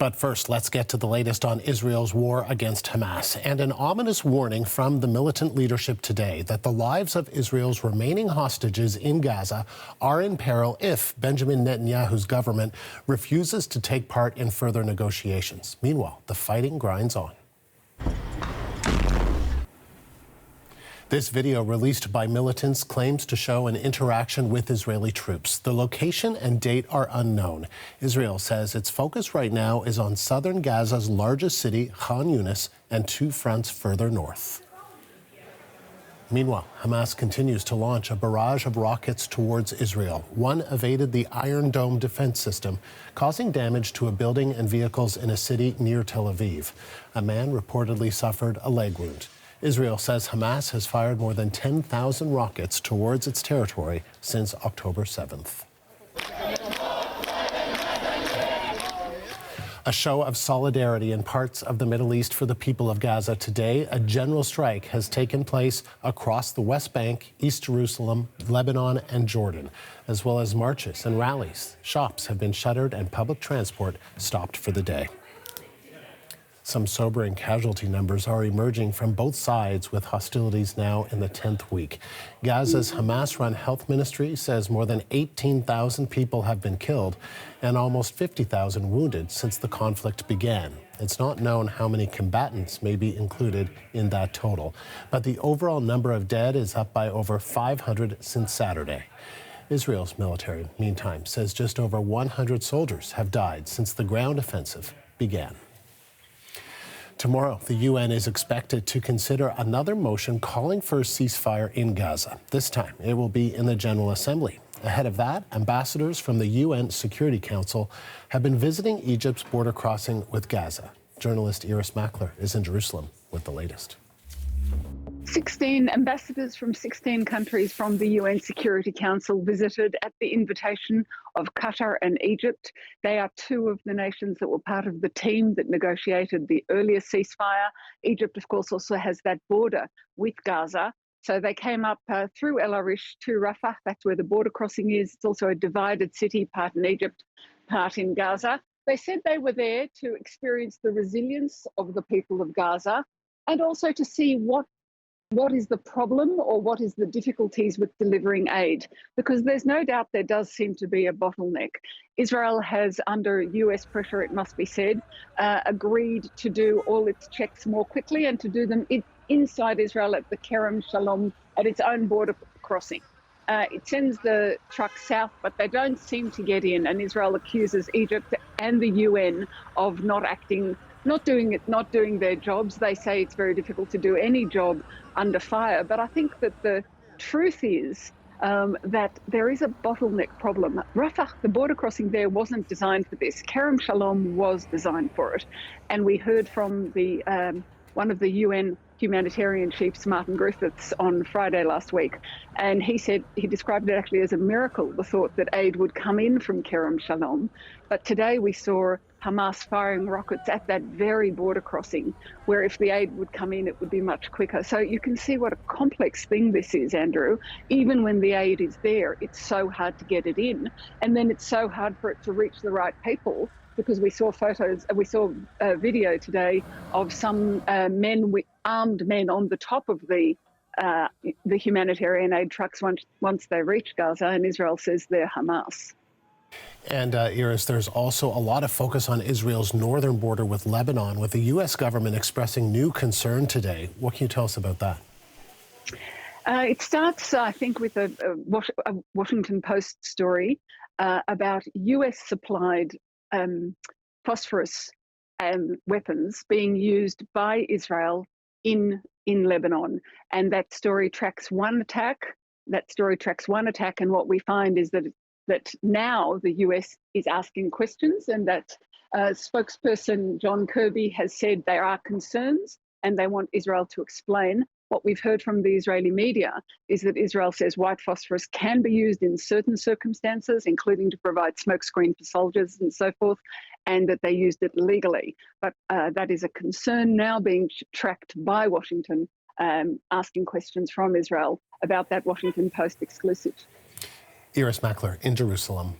But first, let's get to the latest on Israel's war against Hamas and an ominous warning from the militant leadership today that the lives of Israel's remaining hostages in Gaza are in peril if Benjamin Netanyahu's government refuses to take part in further negotiations. Meanwhile, the fighting grinds on. This video, released by militants, claims to show an interaction with Israeli troops. The location and date are unknown. Israel says its focus right now is on southern Gaza's largest city, Khan Yunis, and two fronts further north. Meanwhile, Hamas continues to launch a barrage of rockets towards Israel. One evaded the Iron Dome defense system, causing damage to a building and vehicles in a city near Tel Aviv. A man reportedly suffered a leg wound. Israel says Hamas has fired more than 10,000 rockets towards its territory since October 7th. A show of solidarity in parts of the Middle East for the people of Gaza today. A general strike has taken place across the West Bank, East Jerusalem, Lebanon, and Jordan, as well as marches and rallies. Shops have been shuttered and public transport stopped for the day. Some sobering casualty numbers are emerging from both sides, with hostilities now in the 10th week. Gaza's Hamas-run health ministry says more than 18,000 people have been killed and almost 50,000 wounded since the conflict began. It's not known how many combatants may be included in that total, but the overall number of dead is up by over 500 since Saturday. Israel's military, meantime, says just over 100 soldiers have died since the ground offensive began. Tomorrow, the UN is expected to consider another motion calling for a ceasefire in Gaza. This time, it will be in the General Assembly. Ahead of that, ambassadors from the UN Security Council have been visiting Egypt's border crossing with Gaza. Journalist Iris Mackler is in Jerusalem with the latest. 16 ambassadors from 16 countries from the UN Security Council visited at the invitation of Qatar and Egypt. They are two of the nations that were part of the team that negotiated the earlier ceasefire. Egypt, of course, also has that border with Gaza. So they came up through El Arish to Rafah. That's where the border crossing is. It's also a divided city, part in Egypt, part in Gaza. They said they were there to experience the resilience of the people of Gaza and also to see what is the problem or what is the difficulties with delivering aid, because there's no doubt there does seem to be a bottleneck. Israel has, under US pressure, it must be said, agreed to do all its checks more quickly and to do them inside Israel at the Kerem Shalom, at its own border crossing. It sends the trucks south, but they don't seem to get in, and Israel accuses Egypt and the UN of not doing their jobs. They say it's very difficult to do any job under fire. But I think that the truth is that there is a bottleneck problem. Rafah, the border crossing there, wasn't designed for this. Kerem Shalom was designed for it. And we heard from the one of the UN humanitarian chiefs, Martin Griffiths, on Friday last week. And he said, he described it actually as a miracle, the thought that aid would come in from Kerem Shalom. But today we saw Hamas firing rockets at that very border crossing, where if the aid would come in, it would be much quicker. So you can see what a complex thing this is, Andrew. Even when the aid is there, it's so hard to get it in. And then it's so hard for it to reach the right people, because we saw a video today of some armed men on the top of the humanitarian aid trucks once they reach Gaza, and Israel says they're Hamas. And Iris, there's also a lot of focus on Israel's northern border with Lebanon, with the U.S. government expressing new concern today. What can you tell us about that? It starts, I think, with a Washington Post story about US-supplied phosphorus weapons being used by Israel in Lebanon. And that story tracks one attack. And what we find is that now the US is asking questions, and that spokesperson John Kirby has said there are concerns and they want Israel to explain. What we've heard from the Israeli media is that Israel says white phosphorus can be used in certain circumstances, including to provide smokescreen for soldiers and so forth, and that they used it legally. But that is a concern now being tracked by Washington, asking questions from Israel about that Washington Post exclusive. Iris Mackler in Jerusalem.